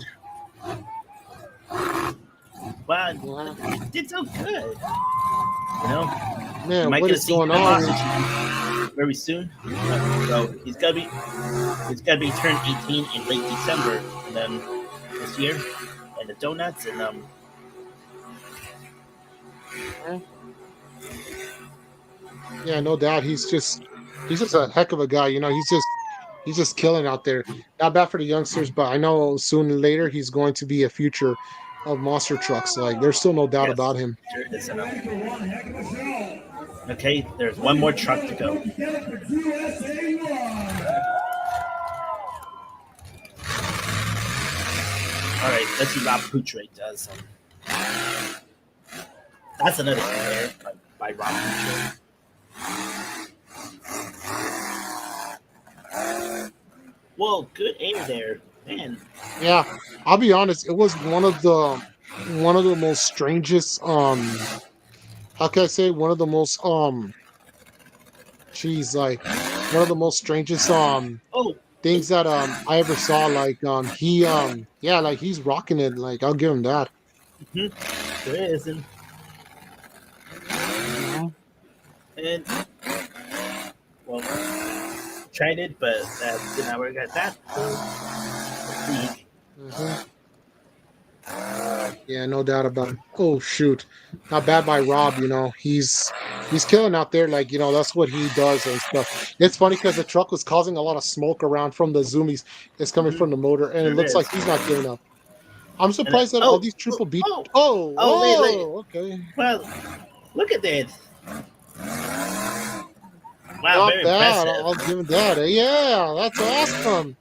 Wow, he did so good. You know, man, what is going on? Very soon. So he's gonna be turned 18 in late December, and then this year, and the donuts and Yeah, no doubt. He's just a heck of a guy. You know, he's just killing out there. Not bad for the youngsters, but I know sooner or later he's going to be a future of monster trucks. Like, there's still no doubt about him. Sure is enough. Okay, there's one more truck to go. All right, let's see Rob Poutre does. That's another player by Rob Poutre. Whoa, good air there, man. Yeah, I'll be honest. It was one of the most strangest. How can I say? One of the most like one of the most strangest things that I ever saw. Like yeah, like he's rocking it. Like, I'll give him that. Mm-hmm. There is, and well, tried it, but that did not work at that. Yeah, no doubt about it. Oh shoot, not bad by Rob. He's killing out there. Like that's what he does and stuff. It's funny because the truck was causing a lot of smoke around from the zoomies. It's coming Mhm. from the motor, and it Sure looks is. like he's not giving up. I'm And then, surprised that all these triple B. oh, Oh, wait. okay, Well, look at that. Wow, not very bad. impressive. I'll give him that. Yeah, that's awesome.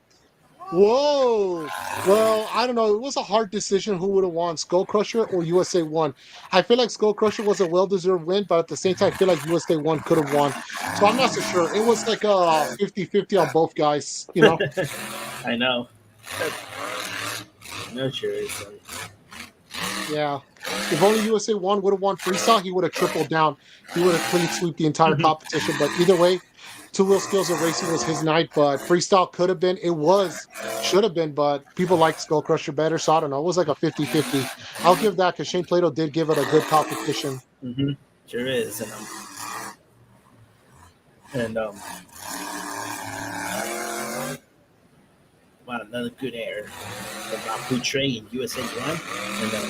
Whoa. Well, I don't know. It was a hard decision who would have won, Skull Crusher or USA 1. I feel like Skull Crusher was a well-deserved win, but at the same time, I feel like USA 1 could have won. So I'm not so sure. It was like a 50-50 on both guys. I know. No, sure is. Yeah. If only USA 1 would have won freestyle, he would have tripled down. He would have clean sweep the entire competition. But either way, Two Wheel Skills of Racing was his night, but freestyle could have been. Should have been, but people liked Skull Crusher better. So I don't know. It was like a 50-50. I'll give that because Shane Plato did give it a good competition. Mm-hmm. Sure is. And wow, another good air from Boutre in USA 1. And then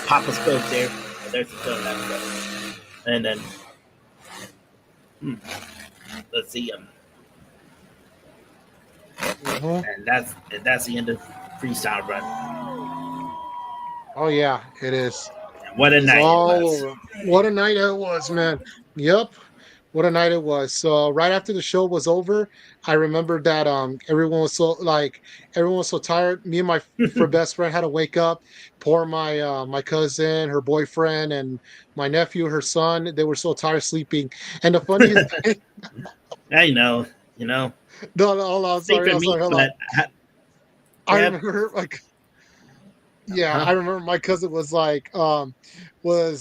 Papa spoke there. There's the film episode. And then, let's see. And that's the end of freestyle run. Oh yeah, it is. And what a night it was. What a night it was, man. Yep. What a night it was. So right after the show was over, I remember that everyone was so tired. Me and my best friend had to wake up. Poor my cousin, her boyfriend, and my nephew, her son. They were so tired sleeping. And the funniest thing, I know, no, hold on, Sleep sorry, in I'm me, sorry, hold on. but I yeah. remember yeah, Huh? I remember my cousin was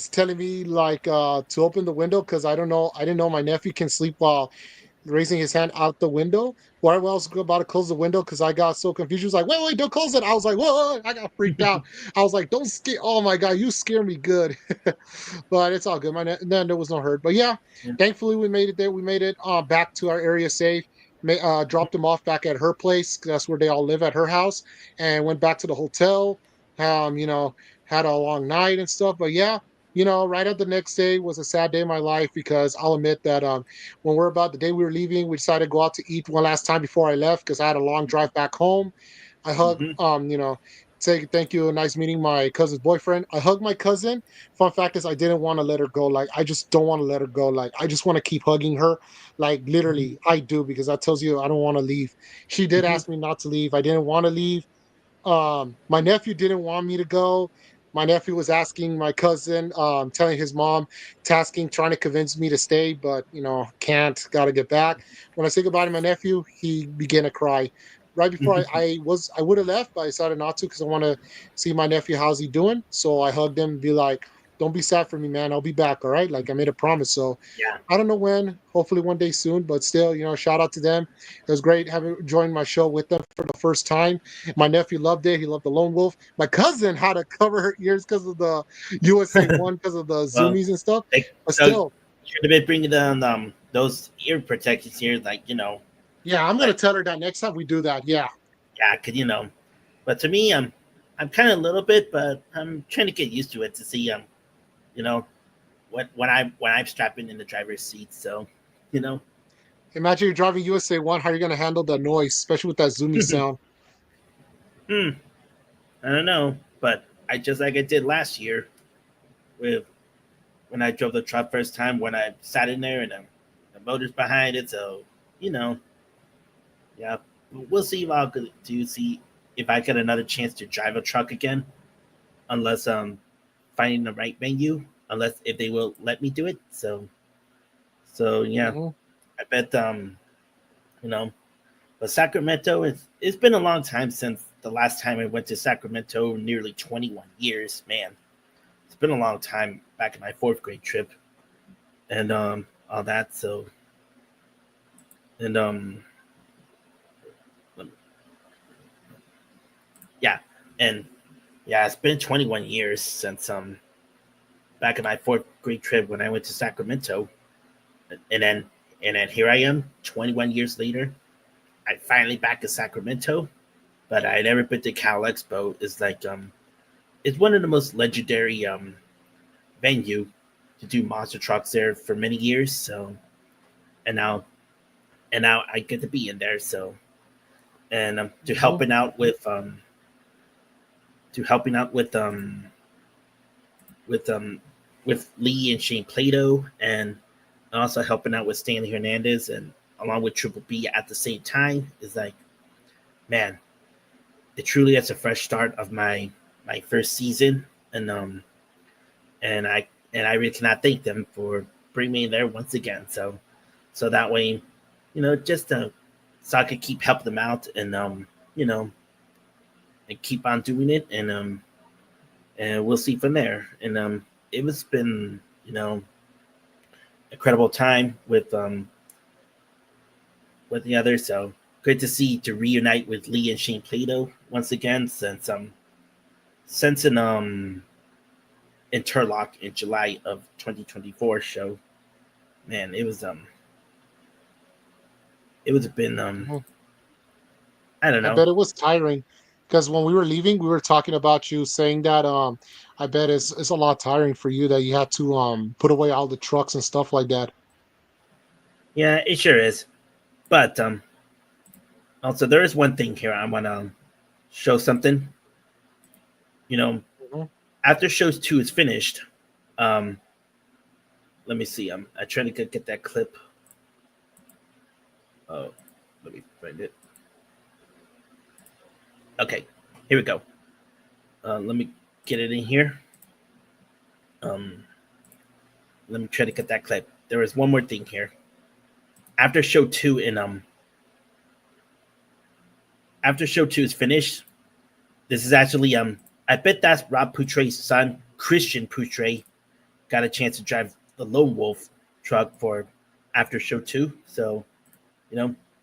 telling me to open the window because I didn't know my nephew can sleep while raising his hand out the window. While I was about to close the window because I got so confused. She was like, wait, don't close it. I was like, whoa, I got freaked out. I was like, don't scare. Oh my God, you scare me good. But it's all good. Then there was no hurt. But yeah, Yeah. thankfully we made it there. We made it back to our area safe. Dropped them off back at her place. 'Cause that's where they all live at her house, and went back to the hotel. Had a long night and stuff. But yeah, right up the next day was a sad day in my life because I'll admit that when the day we were leaving, we decided to go out to eat one last time before I left because I had a long drive back home. I hugged, say thank you, nice meeting my cousin's boyfriend. I hugged my cousin. Fun fact is I didn't want to let her go. Like I just don't want to let her go. Like I just want to keep hugging her. Like literally, I do because that tells you I don't want to leave. She did ask me not to leave. I didn't want to leave. My nephew didn't want me to go. My nephew was asking my cousin, telling his mom, trying to convince me to stay, but can't. Got to get back. When I say goodbye to my nephew, he began to cry. Right before I would have left, but I decided not to because I want to see my nephew. How's he doing? So I hugged him and be like, "Don't be sad for me, man. I'll be back. All right." Like I made a promise. So Yeah. I don't know when. Hopefully one day soon. But still, shout out to them. It was great having joined my show with them for the first time. My nephew loved it. He loved the Lone Wolf. My cousin had to cover her ears because of the USA 1 because of the Well, zoomies and stuff. But so still, should have been bringing down those ear protectors here, yeah, I'm gonna tell her that next time we do that. Yeah. Yeah, cause. But to me, I'm kind of a little bit, but I'm trying to get used to it to see when I'm strapping in the driver's seat. So, Imagine you're driving USA 1. How are you gonna handle the noise, especially with that zoomy sound? I don't know, but I just like I did last year with when I drove the truck first time when I sat in there and the motor's behind it. So, yeah, we'll see if I'll do see if I get another chance to drive a truck again, unless finding the right venue, unless if they will let me do it. So yeah, I bet but Sacramento it's been a long time since the last time I went to Sacramento, nearly 21 years, man. It's been a long time back in my 4th grade trip and all that. So and yeah, and yeah, it's been 21 years since back in my 4th grade trip when I went to Sacramento, and then here I am 21 years later. I finally back to Sacramento, but I never been to Cal Expo. It's like it's one of the most legendary venue to do monster trucks there for many years. So and now I get to be in there. So and to helping out with to helping out with with Lee and Shane Plato, and also helping out with Stanley Hernandez, and along with Triple B at the same time is like, man, it truly is a fresh start of my first season, and I really cannot thank them for bringing me there once again. So that way, just so I could keep helping them out, and and keep on doing it, and we'll see from there. And it was been incredible time with the others. So great to see to reunite with Lee and Shane Plato once again since an Interlock in July of 2024 show. Man, it was been I don't I know. bet it was tiring because when we were leaving, we were talking about you saying that I bet it's a lot tiring for you that you had to put away all the trucks and stuff like that. Yeah, it sure is. But also there is one thing here I want to show something. Mhm. After shows 2 is finished, let me see. I try to get that clip. Oh, let me find it. Okay, here we go. Let me get it in here. Let me try to get that clip. There is one more thing here. After show 2 after show 2 is finished, this is actually I bet that's Rob Poutre's son, Christian Poutre, got a chance to drive the Lone Wolf truck for after show 2. So,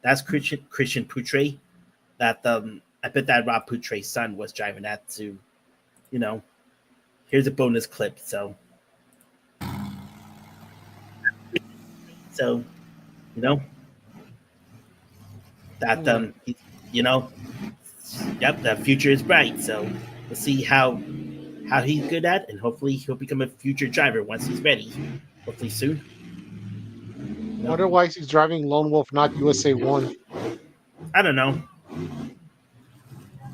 that's Christian Poutre. That I bet that Rob Poutre's son was driving that too. Here's a bonus clip. So you know that you know, yep, the future is bright. So we'll see how he's good at, and hopefully he'll become a future driver once he's ready. Hopefully soon. Wonder why he's driving Lone Wolf, not USA One. I don't know.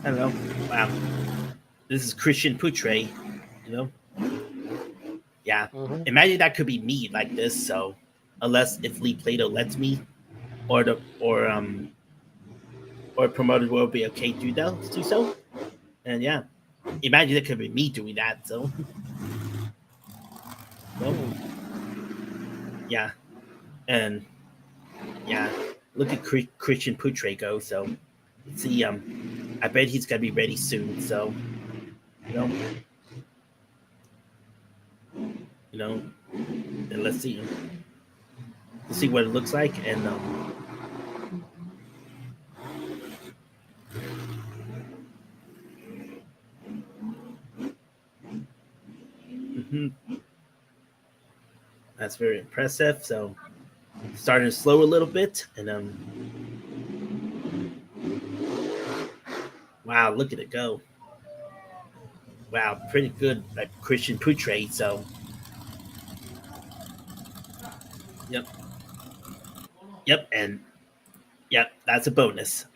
I don't know. Wow, this is Christian Poutre. You know, yeah. Mhm. Imagine that could be me like this. So unless if Lee Plato lets me, or the or promoted will be okay to do so. And yeah, imagine it could be me doing that. So well, yeah, and yeah, look at Christian Poutre go. So see, I bet he's gonna be ready soon. So you know, you know, and let's see what it looks like, and that's very impressive. So starting slow a little bit, and wow, look at it go. Wow, pretty good, like Christian Poutre. So yep, yep, and yep, that's a bonus.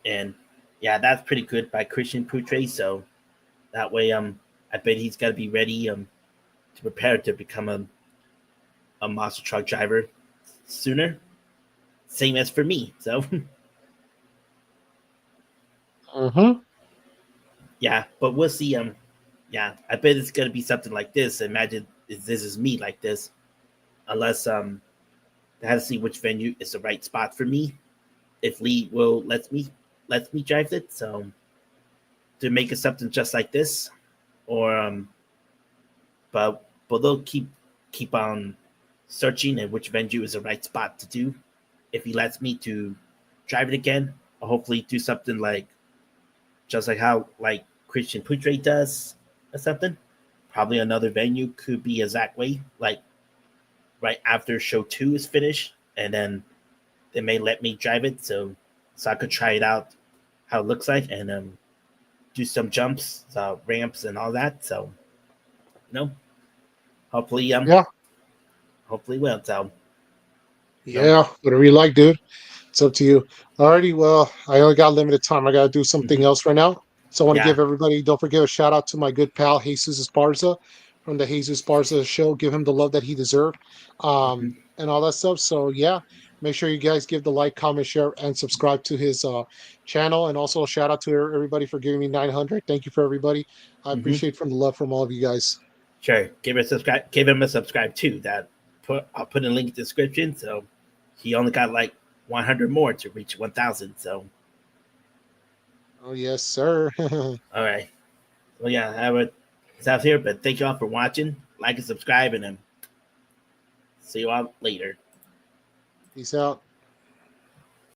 And yeah, that's pretty good by Christian Poutre. So that way, I bet he's got to be ready to prepare to become a monster truck driver sooner. Same as for me. So Mhm. yeah, but we'll see. Yeah, I bet it's gonna be something like this. Imagine if this is me like this, unless I have to see which venue is the right spot for me. If Lee will let me drive it, so to make it something just like this, or but they'll keep on searching and which venue is the right spot to do. If he lets me to drive it again, or hopefully do something like just like how like Christian Poutre does or something. Probably another venue could be a exact way, like right after show 2 is finished, and then they may let me drive it so I could try it out how it looks like, and do some jumps, ramps, and all that. So, hopefully, hopefully, well, so. Yeah, whatever you like, dude. It's up to you. Alrighty, well, I only got limited time. I gotta do something else right now. So I want to give everybody, don't forget, a shout out to my good pal Jesus Esparza from the Jesus Esparza show. Give him the love that he deserved. And all that stuff. So yeah, make sure you guys give the like, comment, share, and subscribe to his channel. And also a shout out to everybody for giving me 900. Thank you for everybody. I appreciate from the love from all of you guys. Sure. Give him a subscribe too. I'll put a link in the description. So he only got like 100 more to reach 1,000. So. Oh yes, sir. All right. Well, yeah, I would stop here, but thank you all for watching. Like and subscribe, and then see you all later. Peace out.